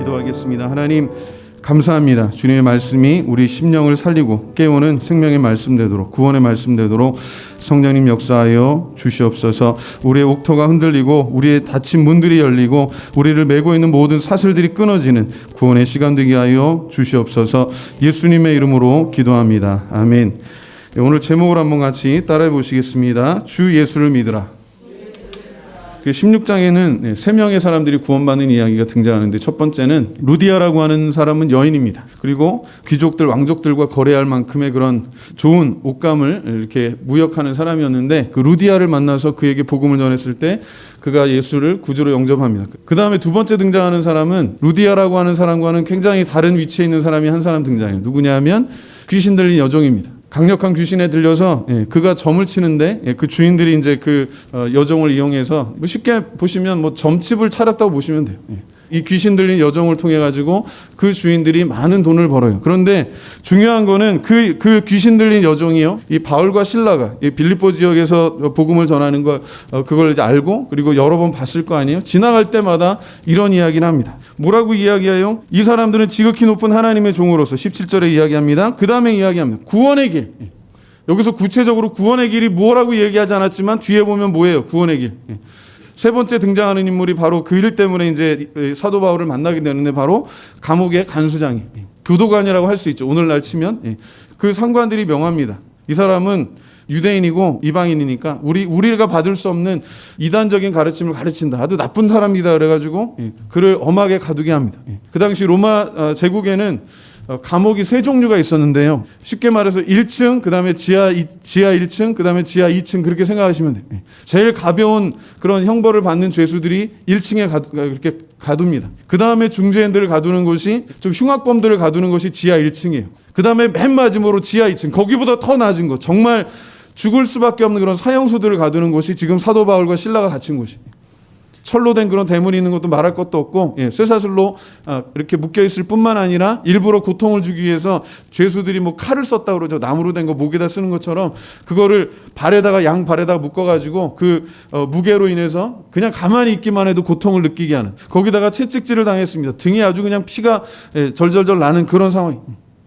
기도하겠습니다. 하나님 감사합니다. 주님의 말씀이 우리 심령을 살리고 깨우는 생명의 말씀 되도록, 구원의 말씀 되도록 성령님 역사하여 주시옵소서. 우리의 옥토가 흔들리고 우리의 닫힌 문들이 열리고 우리를 메고 있는 모든 사슬들이 끊어지는 구원의 시간 되게 하여 주시옵소서. 예수님의 이름으로 기도합니다. 아멘. 오늘 제목을 한번 같이 따라해 보시겠습니다. 주 예수를 믿으라. 16장에는 3명의 사람들이 구원받는 이야기가 등장하는데, 첫 번째는 루디아라고 하는 사람은 여인입니다. 그리고 귀족들, 왕족들과 거래할 만큼의 그런 좋은 옷감을 이렇게 무역하는 사람이었는데, 그 루디아를 만나서 그에게 복음을 전했을 때 그가 예수를 구주로 영접합니다. 그 다음에 두 번째 등장하는 사람은 루디아라고 하는 사람과는 굉장히 다른 위치에 있는 사람이 한 사람 등장해요. 누구냐 하면 귀신 들린 여종입니다. 강력한 귀신에 들려서 그가 점을 치는데 그 주인들이 이제 그 여종을 이용해서 쉽게 보시면 점집을 차렸다고 보시면 돼요. 이 귀신 들린 여종을 통해 가지고 그 주인들이 많은 돈을 벌어요. 그런데 중요한 거는 그 귀신 들린 여종이요, 이 바울과 실라가 이 빌립보 지역에서 복음을 전하는 걸 그걸 이제 알고, 그리고 여러 번 봤을 거 아니에요. 지나갈 때마다 이런 이야기를 합니다. 뭐라고 이야기해요? 이 사람들은 지극히 높은 하나님의 종으로서 17절에 이야기합니다. 그 다음에 이야기합니다. 구원의 길. 여기서 구체적으로 구원의 길이 뭐라고 얘기하지 않았지만 뒤에 보면 뭐예요? 구원의 길. 세 번째 등장하는 인물이 바로 그 일 때문에 이제 사도 바울을 만나게 되는데, 바로 감옥의 간수장이, 교도관이라고 할 수 있죠. 오늘날 치면 그 상관들이 명합니다. 이 사람은 유대인이고 이방인이니까 우리가 받을 수 없는 이단적인 가르침을 가르친다. 아주 나쁜 사람이다. 그래가지고 그를 엄하게 가두게 합니다. 그 당시 로마 제국에는 감옥이 세 종류가 있었는데요. 쉽게 말해서 1층, 그 다음에 지하 1층, 그 다음에 지하 2층, 그렇게 생각하시면 돼요. 제일 가벼운 그런 형벌을 받는 죄수들이 1층에 그렇게 가둡니다. 그 다음에 중죄인들을 가두는 곳이, 좀 흉악범들을 가두는 것이 지하 1층이에요. 그 다음에 맨 마지막으로 지하 2층, 거기보다 더 낮은 것, 정말 죽을 수밖에 없는 그런 사형수들을 가두는 곳이 지금 사도 바울과 실라가 갇힌 곳이에요. 철로 된 그런 대문이 있는 것도 말할 것도 없고, 쇠사슬로 이렇게 묶여있을 뿐만 아니라 일부러 고통을 주기 위해서 죄수들이 칼을 썼다 그러죠. 나무로 된 거 목에다 쓰는 것처럼 그거를 양 발에다가 묶어가지고 그 무게로 인해서 그냥 가만히 있기만 해도 고통을 느끼게 하는, 거기다가 채찍질을 당했습니다. 등에 아주 그냥 피가 절절절 나는 그런 상황.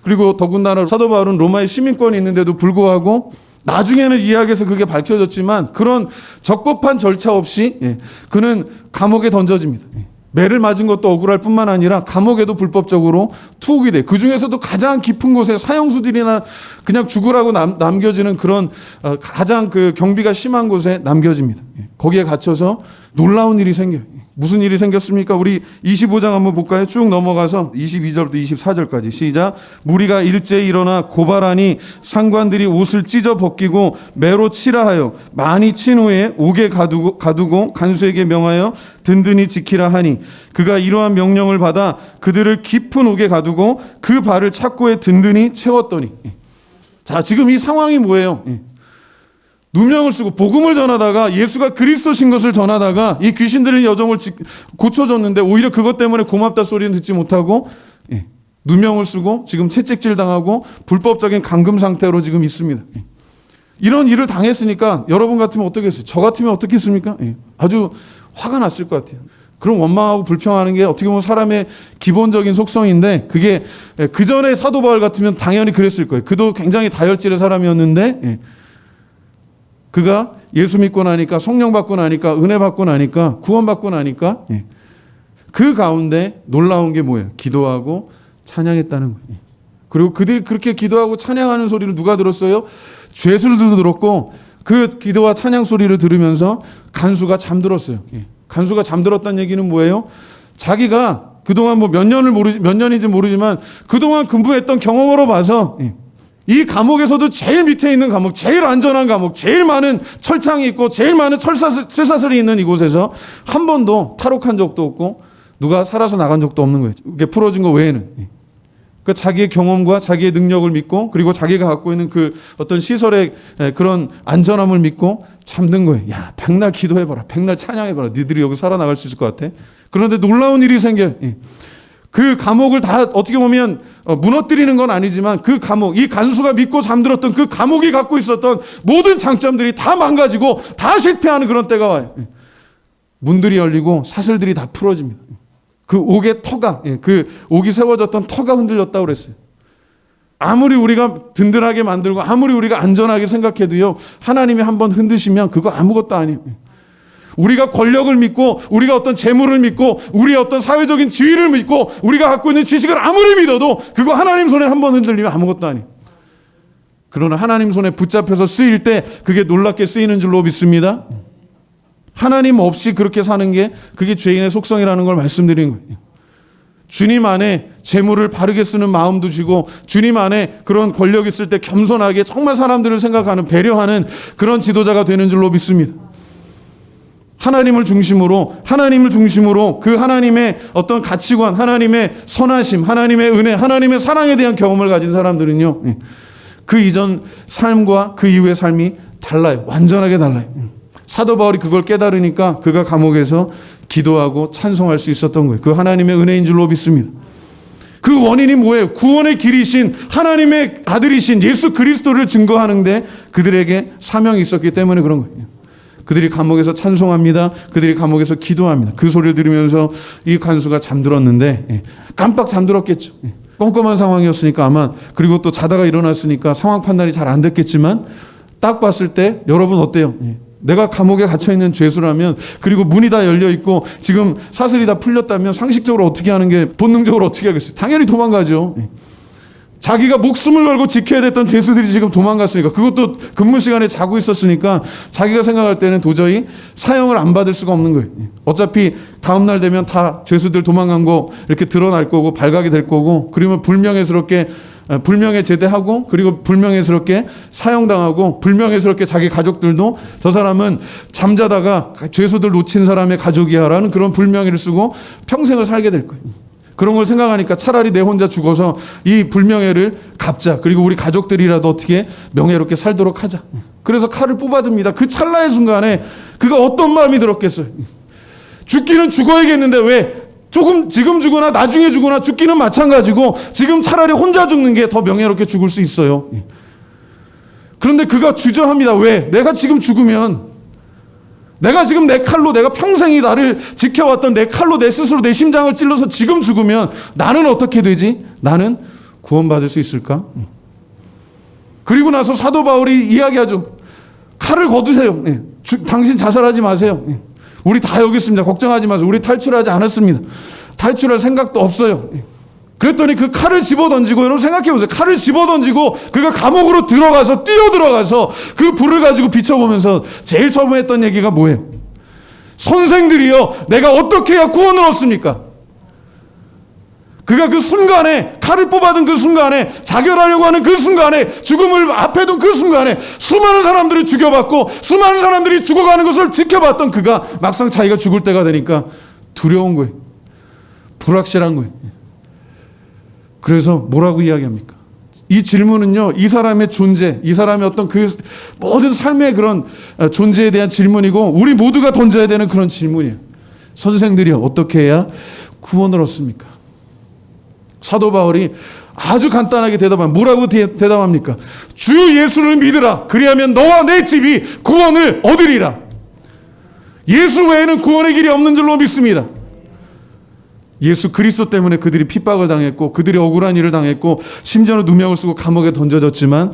그리고 더군다나 사도 바울은 로마의 시민권이 있는데도 불구하고, 나중에는 이야기에서 그게 밝혀졌지만 그런 적법한 절차 없이 그는 감옥에 던져집니다. 매를 맞은 것도 억울할 뿐만 아니라 감옥에도 불법적으로 투옥이 돼. 그 중에서도 가장 깊은 곳에 사형수들이나 그냥 죽으라고 남겨지는 그런 가장 그 경비가 심한 곳에 남겨집니다. 거기에 갇혀서 놀라운 일이 생겨요. 무슨 일이 생겼습니까? 우리 25장 한번 볼까요? 쭉 넘어가서 22절부터 24절까지 시작. 무리가 일제히 일어나 고발하니 상관들이 옷을 찢어 벗기고 매로 치라 하여 많이 친 후에 옥에 가두고 간수에게 명하여 든든히 지키라 하니, 그가 이러한 명령을 받아 그들을 깊은 옥에 가두고 그 발을 착고에 든든히 채웠더니. 자, 지금 이 상황이 뭐예요? 누명을 쓰고 복음을 전하다가, 예수가 그리스도신 것을 전하다가 이 귀신 들린 여종을 고쳐줬는데 오히려 그것 때문에 고맙다 소리는 듣지 못하고 누명을 쓰고 지금 채찍질 당하고 불법적인 감금 상태로 지금 있습니다. 이런 일을 당했으니까 여러분 같으면 어떻겠어요? 저 같으면 어떻겠습니까? 아주 화가 났을 것 같아요. 그럼 원망하고 불평하는 게 어떻게 보면 사람의 기본적인 속성인데, 그게 그 전에 사도 바울 같으면 당연히 그랬을 거예요. 그도 굉장히 다혈질의 사람이었는데 그가 예수 믿고 나니까, 성령 받고 나니까, 은혜 받고 나니까, 구원 받고 나니까 그 가운데 놀라운 게 뭐예요? 기도하고 찬양했다는 거예요. 그리고 그들이 그렇게 기도하고 찬양하는 소리를 누가 들었어요? 죄수들도 들었고, 그 기도와 찬양 소리를 들으면서 간수가 잠들었어요. 간수가 잠들었다는 얘기는 뭐예요? 자기가 그동안 몇 년인지 모르지만 그동안 근무했던 경험으로 봐서 이 감옥에서도 제일 밑에 있는 감옥, 제일 안전한 감옥, 제일 많은 철창이 있고 제일 많은 쇠사슬이 있는 이곳에서 한 번도 탈옥한 적도 없고 누가 살아서 나간 적도 없는 거예요. 이게 풀어진 거 외에는. 그 자기의 경험과 자기의 능력을 믿고, 그리고 자기가 갖고 있는 그 어떤 시설의 그런 안전함을 믿고 잠든 거예요. 야, 백날 기도해봐라, 백날 찬양해봐라. 니들이 여기 살아나갈 수 있을 것 같아? 그런데 놀라운 일이 생겨요. 그 감옥을 다 어떻게 보면 무너뜨리는 건 아니지만, 그 감옥, 이 간수가 믿고 잠들었던 그 감옥이 갖고 있었던 모든 장점들이 다 망가지고 다 실패하는 그런 때가 와요. 문들이 열리고 사슬들이 다 풀어집니다. 그 옥의 터가, 그 옥이 세워졌던 터가 흔들렸다고 그랬어요. 아무리 우리가 든든하게 만들고 아무리 우리가 안전하게 생각해도요, 하나님이 한번 흔드시면 그거 아무것도 아니에요. 우리가 권력을 믿고 우리가 어떤 재물을 믿고 우리의 어떤 사회적인 지위를 믿고 우리가 갖고 있는 지식을 아무리 믿어도 그거 하나님 손에 한번 흔들리면 아무것도 아니에요. 그러나 하나님 손에 붙잡혀서 쓰일 때 그게 놀랍게 쓰이는 줄로 믿습니다. 하나님 없이 그렇게 사는 게 그게 죄인의 속성이라는 걸 말씀드린 거예요. 주님 안에 재물을 바르게 쓰는 마음도 주고 주님 안에 그런 권력 있을 때 겸손하게 정말 사람들을 생각하는 배려하는 그런 지도자가 되는 줄로 믿습니다. 하나님을 중심으로 그 하나님의 어떤 가치관, 하나님의 선하심, 하나님의 은혜, 하나님의 사랑에 대한 경험을 가진 사람들은요, 그 이전 삶과 그 이후의 삶이 달라요. 완전하게 달라요. 사도 바울이 그걸 깨달으니까 그가 감옥에서 기도하고 찬송할 수 있었던 거예요. 그 하나님의 은혜인 줄로 믿습니다. 그 원인이 뭐예요? 구원의 길이신 하나님의 아들이신 예수 그리스도를 증거하는데 그들에게 사명이 있었기 때문에 그런 거예요. 그들이 감옥에서 찬송합니다. 그들이 감옥에서 기도합니다. 그 소리를 들으면서 이 간수가 잠들었는데 깜빡 잠들었겠죠. 껌껌한 상황이었으니까 아마, 그리고 또 자다가 일어났으니까 상황 판단이 잘 안 됐겠지만 딱 봤을 때 여러분 어때요? 내가 감옥에 갇혀있는 죄수라면, 그리고 문이 다 열려있고 지금 사슬이 다 풀렸다면 상식적으로 어떻게 하는 게, 본능적으로 어떻게 하겠어요? 당연히 도망가죠. 자기가 목숨을 걸고 지켜야 됐던 죄수들이 지금 도망갔으니까, 그것도 근무 시간에 자고 있었으니까 자기가 생각할 때는 도저히 사형을 안 받을 수가 없는 거예요. 어차피 다음날 되면 다 죄수들 도망간 거 이렇게 드러날 거고 발각이 될 거고, 그러면 불명예 제대하고, 그리고 불명예스럽게 사형당하고, 불명예스럽게 자기 가족들도 저 사람은 잠자다가 죄수들 놓친 사람의 가족이야 라는 그런 불명예를 쓰고 평생을 살게 될 거예요. 그런 걸 생각하니까 차라리 내 혼자 죽어서 이 불명예를 갚자. 그리고 우리 가족들이라도 어떻게 명예롭게 살도록 하자. 그래서 칼을 뽑아듭니다. 그 찰나의 순간에 그가 어떤 마음이 들었겠어요. 죽기는 죽어야겠는데 왜 지금 죽거나 나중에 죽거나 죽기는 마찬가지고 지금 차라리 혼자 죽는 게 더 명예롭게 죽을 수 있어요. 그런데 그가 주저합니다. 왜? 내가 지금 죽으면, 내가 지금 내 칼로, 내가 평생이 나를 지켜왔던 내 칼로 내 스스로 내 심장을 찔러서 지금 죽으면 나는 어떻게 되지? 나는 구원받을 수 있을까? 그리고 나서 사도 바울이 이야기하죠. 칼을 거두세요. 당신 자살하지 마세요. 우리 다 여기 있습니다. 걱정하지 마세요. 우리 탈출하지 않았습니다. 탈출할 생각도 없어요. 그랬더니 그 칼을 집어던지고, 여러분 생각해보세요. 칼을 집어던지고 그가 감옥으로 뛰어들어가서 그 불을 가지고 비춰보면서 제일 처음에 했던 얘기가 뭐예요? 선생들이여, 내가 어떻게 해야 구원을 얻습니까? 그가 그 순간에, 칼을 뽑아든 그 순간에, 자결하려고 하는 그 순간에, 죽음을 앞에 둔 그 순간에 수많은 사람들이 죽여봤고 수많은 사람들이 죽어가는 것을 지켜봤던 그가 막상 자기가 죽을 때가 되니까 두려운 거예요. 불확실한 거예요. 그래서 뭐라고 이야기합니까? 이 질문은요, 이 사람의 존재, 이 사람의 어떤 그 모든 삶의 그런 존재에 대한 질문이고, 우리 모두가 던져야 되는 그런 질문이에요. 선생들이요, 어떻게 해야 구원을 얻습니까? 사도 바울이 아주 간단하게 대답합니다. 뭐라고 대답합니까? 주 예수를 믿으라. 그리하면 너와 내 집이 구원을 얻으리라. 예수 외에는 구원의 길이 없는 줄로 믿습니다. 예수 그리스도 때문에 그들이 핍박을 당했고, 그들이 억울한 일을 당했고, 심지어는 누명을 쓰고 감옥에 던져졌지만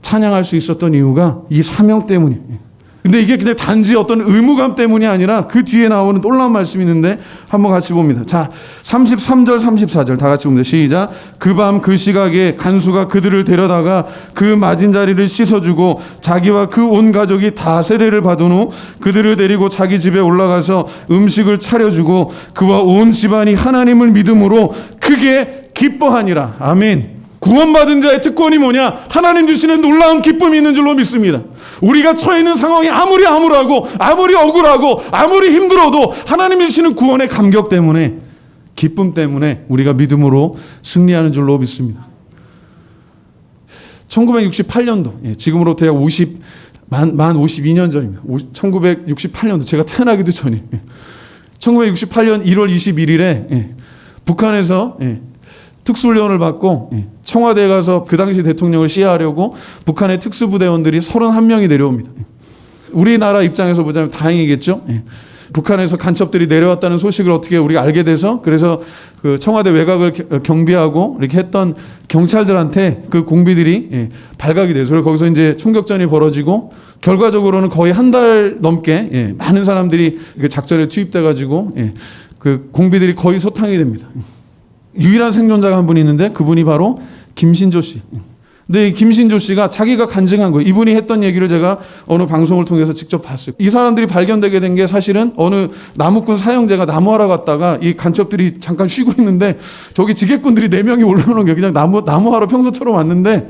찬양할 수 있었던 이유가 이 사명 때문이에요. 근데 이게 그냥 단지 어떤 의무감 때문이 아니라 그 뒤에 나오는 놀라운 말씀이 있는데 한번 같이 봅니다. 자, 33절 34절 다 같이 봅니다. 시작. 그 밤 그 시각에 간수가 그들을 데려다가 그 맞은 자리를 씻어주고 자기와 그 온 가족이 다 세례를 받은 후 그들을 데리고 자기 집에 올라가서 음식을 차려주고 그와 온 집안이 하나님을 믿음으로 크게 기뻐하니라. 아멘. 구원받은 자의 특권이 뭐냐? 하나님 주시는 놀라운 기쁨이 있는 줄로 믿습니다. 우리가 처해 있는 상황이 아무리 암울하고 아무리 억울하고 아무리 힘들어도 하나님 주시는 구원의 감격 때문에, 기쁨 때문에 우리가 믿음으로 승리하는 줄로 믿습니다. 1968년도, 지금으로부터 약 52년 전입니다. 1968년도, 제가 태어나기도 전이에요. 1968년 1월 21일에 북한에서 특수훈련을 받고 청와대에 가서 그 당시 대통령을 시해하려고 북한의 특수부대원들이 31명이 내려옵니다. 우리나라 입장에서 보자면 다행이겠죠. 북한에서 간첩들이 내려왔다는 소식을 어떻게 우리가 알게 돼서 그래서 그 청와대 외곽을 경비하고 이렇게 했던 경찰들한테 그 공비들이 발각이 돼서 거기서 이제 총격전이 벌어지고 결과적으로는 거의 한 달 넘게 많은 사람들이 그 작전에 투입돼 가지고 그 공비들이 거의 소탕이 됩니다. 유일한 생존자가 한 분이 있는데 그분이 바로 김신조 씨. 근데 이 김신조 씨가 자기가 간증한 거예요. 이분이 했던 얘기를 제가 어느 방송을 통해서 직접 봤어요. 이 사람들이 발견되게 된 게 사실은 어느 남욱군 사형제가 나무하러 갔다가 이 간첩들이 잠깐 쉬고 있는데 저기 지객꾼들이 4명이 올라오는 게 그냥 나무하러 평소처럼 왔는데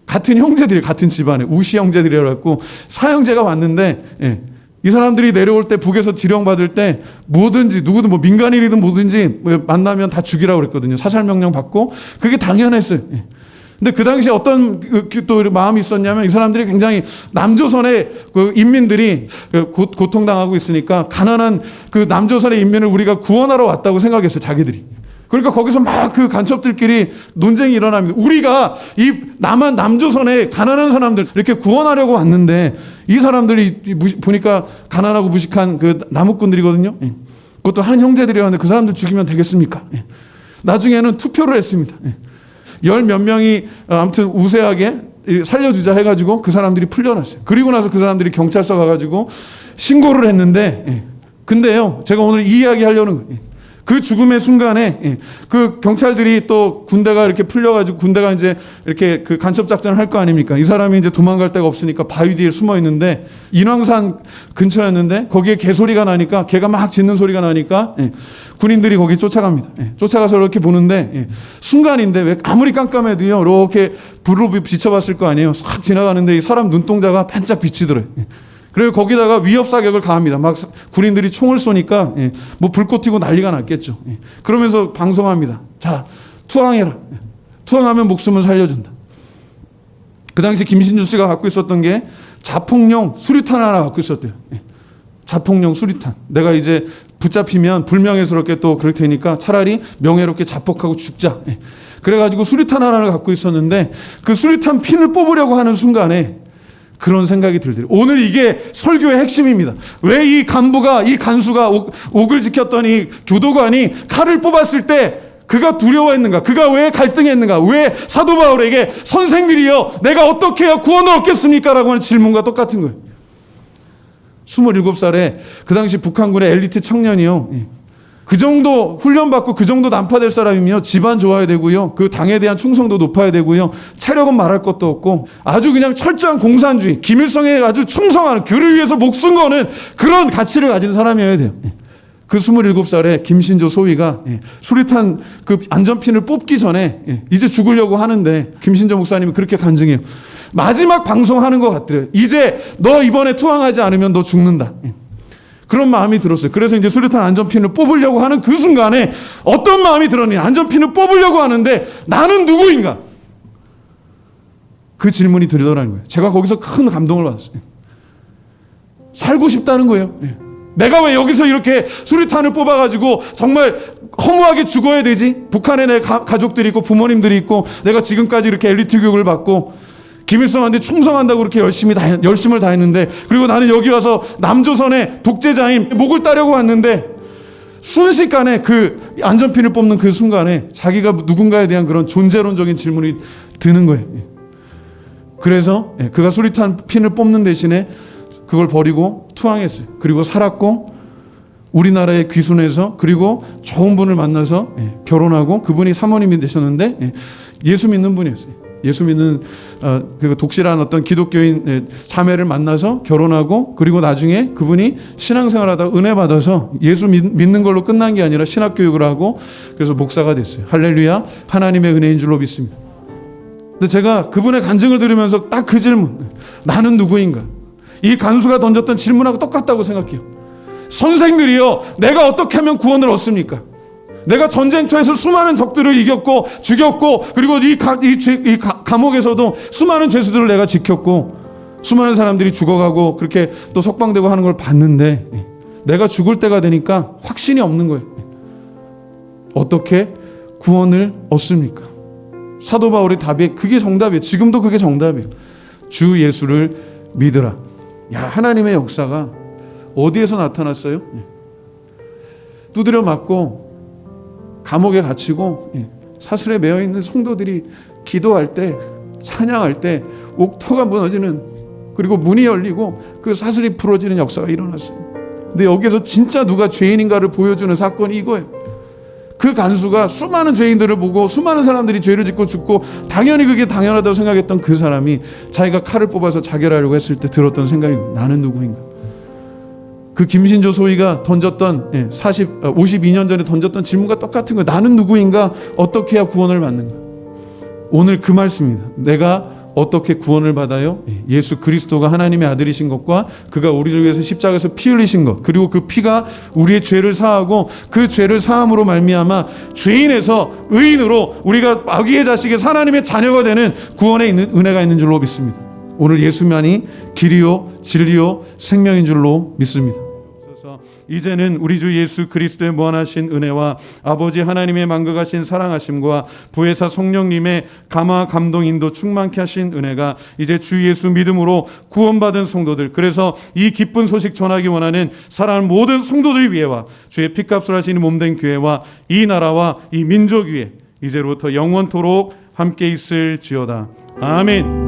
같은 형제들이 같은 집안에 우시 형제들이라고 했고 사형제가 왔는데 이 사람들이 내려올 때 북에서 지령받을 때 뭐든지 누구든 뭐 민간인이든 뭐든지 만나면 다 죽이라고 그랬거든요. 사살명령 받고 그게 당연했어요. 근데 그 당시에 어떤 또 마음이 있었냐면 이 사람들이 굉장히 남조선의 그 인민들이 고통당하고 있으니까 가난한 그 남조선의 인민을 우리가 구원하러 왔다고 생각했어요. 자기들이. 그러니까 거기서 막 그 간첩들끼리 논쟁이 일어납니다. 우리가 이 남조선의 가난한 사람들 이렇게 구원하려고 왔는데 이 사람들이 보니까 가난하고 무식한 그 남욱군들이거든요. 그것도 한 형제들이 왔는데 그 사람들 죽이면 되겠습니까? 나중에는 투표를 했습니다. 10몇 명이 아무튼 우세하게 살려주자 해가지고 그 사람들이 풀려났어요. 그리고 나서 그 사람들이 경찰서 가가지고 신고를 했는데 근데요 제가 오늘 이 이야기 하려는 거예요. 그 죽음의 순간에 그 경찰들이 또 군대가 이렇게 풀려가지고 군대가 이제 이렇게 그 간첩 작전을 할 거 아닙니까? 이 사람이 이제 도망갈 데가 없으니까 바위 뒤에 숨어 있는데 인왕산 근처였는데 거기에 개소리가 나니까 개가 막 짖는 소리가 나니까 군인들이 거기 쫓아갑니다. 쫓아가서 이렇게 보는데 순간인데 왜 아무리 깜깜해도요 이렇게 불로 비춰봤을 거 아니에요. 싹 지나가는데 이 사람 눈동자가 반짝 비치더래요. 그리고 거기다가 위협 사격을 가합니다. 막 군인들이 총을 쏘니까 뭐 불꽃 튀고 난리가 났겠죠. 그러면서 방송합니다. 자, 투항해라. 투항하면 목숨을 살려준다. 그 당시 김신주 씨가 갖고 있었던 게 자폭용 수류탄 하나 갖고 있었대요. 자폭용 수류탄. 내가 이제 붙잡히면 불명예스럽게 또 그럴 테니까 차라리 명예롭게 자폭하고 죽자. 그래가지고 수류탄 하나를 갖고 있었는데 그 수류탄 핀을 뽑으려고 하는 순간에 그런 생각이 들더래요. 오늘 이게 설교의 핵심입니다. 왜 이 간부가, 이 간수가 옥을 지켰던 이 교도관이 칼을 뽑았을 때 그가 두려워했는가? 그가 왜 갈등했는가? 왜 사도 바울에게 선생들이여 내가 어떻게 해야 구원을 얻겠습니까? 라고 하는 질문과 똑같은 거예요. 27살에 그 당시 북한군의 엘리트 청년이요. 그 정도 훈련받고 그 정도 난파될 사람이면 집안 좋아야 되고요. 그 당에 대한 충성도 높아야 되고요. 체력은 말할 것도 없고 아주 그냥 철저한 공산주의, 김일성에 아주 충성하는 그를 위해서 목숨 거는 그런 가치를 가진 사람이어야 돼요. 그 27살에 김신조 소위가 수류탄 그 안전핀을 뽑기 전에 이제 죽으려고 하는데 김신조 목사님이 그렇게 간증해요. 마지막 방송하는 것 같더래요. 이제 너 이번에 투항하지 않으면 너 죽는다. 그런 마음이 들었어요. 그래서 이제 수류탄 안전핀을 뽑으려고 하는 그 순간에 어떤 마음이 들었냐. 안전핀을 뽑으려고 하는데 나는 누구인가? 그 질문이 들더라는 거예요. 제가 거기서 큰 감동을 받았어요. 살고 싶다는 거예요. 내가 왜 여기서 이렇게 수류탄을 뽑아가지고 정말 허무하게 죽어야 되지? 북한에 내 가족들이 있고 부모님들이 있고 내가 지금까지 이렇게 엘리트 교육을 받고 김일성한테 충성한다고 그렇게 열심을 다했는데 그리고 나는 여기 와서 남조선의 독재자인 목을 따려고 왔는데 순식간에 그 안전핀을 뽑는 그 순간에 자기가 누군가에 대한 그런 존재론적인 질문이 드는 거예요. 그래서 그가 수류탄 핀을 뽑는 대신에 그걸 버리고 투항했어요. 그리고 살았고 우리나라에 귀순해서 그리고 좋은 분을 만나서 결혼하고 그분이 사모님이 되셨는데 예수 믿는 분이었어요. 예수 믿는 그 독실한 어떤 기독교인 자매를 만나서 결혼하고 그리고 나중에 그분이 신앙생활하다 은혜 받아서 예수 믿는 걸로 끝난 게 아니라 신학교육을 하고 그래서 목사가 됐어요. 할렐루야, 하나님의 은혜인 줄로 믿습니다. 근데 제가 그분의 간증을 들으면서 딱 그 질문, 나는 누구인가? 이 간수가 던졌던 질문하고 똑같다고 생각해요. 선생들이여 내가 어떻게 하면 구원을 얻습니까? 내가 전쟁터에서 수많은 적들을 이겼고 죽였고 그리고 이 감옥에서도 수많은 죄수들을 내가 지켰고 수많은 사람들이 죽어가고 그렇게 또 석방되고 하는 걸 봤는데 내가 죽을 때가 되니까 확신이 없는 거예요. 어떻게 구원을 얻습니까? 사도 바울의 답이 그게 정답이에요. 지금도 그게 정답이에요. 주 예수를 믿으라. 야, 하나님의 역사가 어디에서 나타났어요? 두드려 맞고 감옥에 갇히고 사슬에 매어 있는 성도들이 기도할 때, 찬양할 때 옥토가 무너지는, 그리고 문이 열리고 그 사슬이 풀어지는 역사가 일어났어요. 근데 여기서 진짜 누가 죄인인가를 보여주는 사건이 이거예요. 그 간수가 수많은 죄인들을 보고 수많은 사람들이 죄를 짓고 죽고 당연히 그게 당연하다고 생각했던 그 사람이 자기가 칼을 뽑아서 자결하려고 했을 때 들었던 생각이, 나는 누구인가? 그 김신조 소위가 던졌던 52년 전에 던졌던 질문과 똑같은 거예요. 나는 누구인가? 어떻게 해야 구원을 받는가? 오늘 그 말씀입니다. 내가 어떻게 구원을 받아요? 예수 그리스도가 하나님의 아들이신 것과 그가 우리를 위해서 십자가에서 피 흘리신 것, 그리고 그 피가 우리의 죄를 사하고 그 죄를 사함으로 말미암아 죄인에서 의인으로 우리가 아기의 자식에서 하나님의 자녀가 되는 구원에 있는 은혜가 있는 줄로 믿습니다. 오늘 예수만이 길이요 진리요 생명인 줄로 믿습니다. 이제는 우리 주 예수 그리스도의 무한하신 은혜와 아버지 하나님의 만극하신 사랑하심과 보혜사 성령님의 감화 감동 인도 충만케 하신 은혜가 이제 주 예수 믿음으로 구원받은 성도들, 그래서 이 기쁜 소식 전하기 원하는 사랑하는 모든 성도들 위에와 주의 피값을 하시는 몸된 교회와 이 나라와 이 민족 위에 이제로부터 영원토록 함께 있을지어다. 아멘.